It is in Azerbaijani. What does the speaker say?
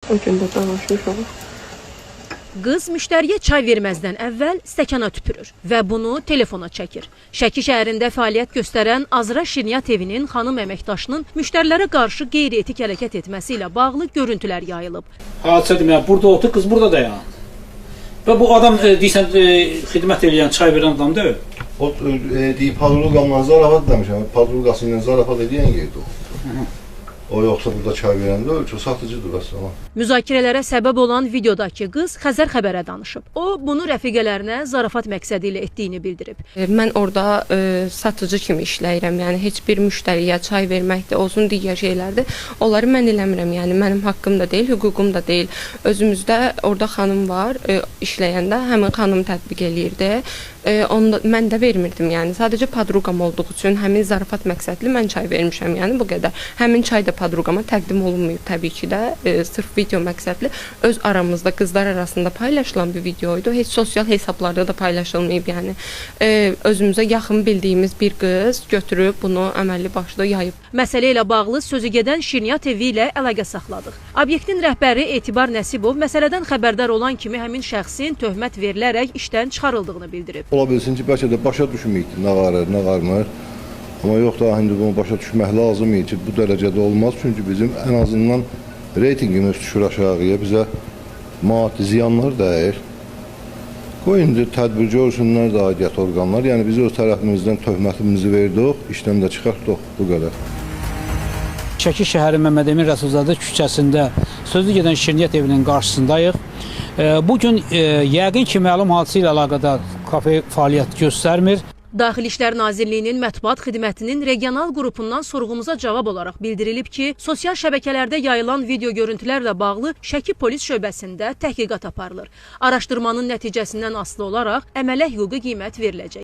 O gün də danışmışam. Qız müştəriyə çay verməzdən əvvəl stəkana tüpürür və bunu telefona çəkir. Şəki şəhərində fəaliyyət göstərən Azra Şirniyyat evinin xanım əməkdaşının müştərilərə qarşı qeyri-etik hərəkət etməsi ilə bağlı görüntülər yayılıb. Hadisə demək, burada otur, qız burada dayan. Və bu adam deyirsən xidmət edən, çay verən adam deyil. O deyib padruqamla zarafat demişəm. Padruqası ilə zarafat edən yerdə o. O yoxsa burada çay verəndə o çox satıcıdır vəssalam. Müzakirələrə səbəb olan videodakı qız Xəzər xəbərə danışıb. O, bunu rəfiqələrinə zarafat məqsədi ilə etdiyini bildirib. Mən orada satıcı kimi işləyirəm. Yəni heç bir müştəriyə çay verməkdə olsun, digər şeylərdir. Onları mən eləmirəm. Yəni mənim haqqım da deyil, hüququm da deyil. Özümüzdə orada xanım var, işləyəndə həmin xanım tətbiq eləyirdi. Mən də vermirdim. Yəni sadəcə padruqam olduğu üçün həmin zarafat məqsədli mən çay vermişəm. Yəni bu qədər. Həmin çay da padruqama təqdim olunmayıb təbii ki də. Sırf video məqsədli öz aramızda qızlar arasında paylaşılan bir videoydu. Heç sosial hesablarda da paylaşılmayıb. Yəni özümüzə yaxın bildiyimiz bir qız götürüb bunu əməlli başlı yayıb. Məsələ ilə bağlı sözügedən Şirniyyat evi ilə əlaqə saxladıq. Obyektin rəhbəri Etibar Nəsibov məsələdən xəbərdar olan kimi həmin şəxsin töhmət verilərək işdən çıxarıldığını bildirib. Ola bilsin ki, bəlkə də başa düşməyik nə qarır, nə qarmır. Amma yox da indi bunu başa düşmək lazım ki, bu dərəcədə olmaz. Çünki bizim ən azından reytingimiz düşür aşağıya, bizə maddi ziyanlar dəyir. Qoy indi tədbir görsünlər də aidiyyət orqanlar. Yəni biz öz tərəfimizdən töhmətimizi verdik, işdən də çıxartdıq, bu qədər. Şəki şəhəri Məmməd Emin Rəsulzadə küçəsində sözü gedən Şirniyyat evinin qarşısındayıq. Bugün yəqin ki, məlum hadisə ilə əlaqədar kafe fəaliyyət göstərmir. Daxili İşlər Nazirliyinin mətbuat xidmətinin regional qrupundan sorğumuza cavab olaraq bildirilib ki, sosial şəbəkələrdə yayılan video görüntülərlə bağlı Şəki polis şöbəsində təhqiqat aparılır. Araşdırmanın nəticəsindən asılı olaraq əmələ hüquqi qiymət veriləcək.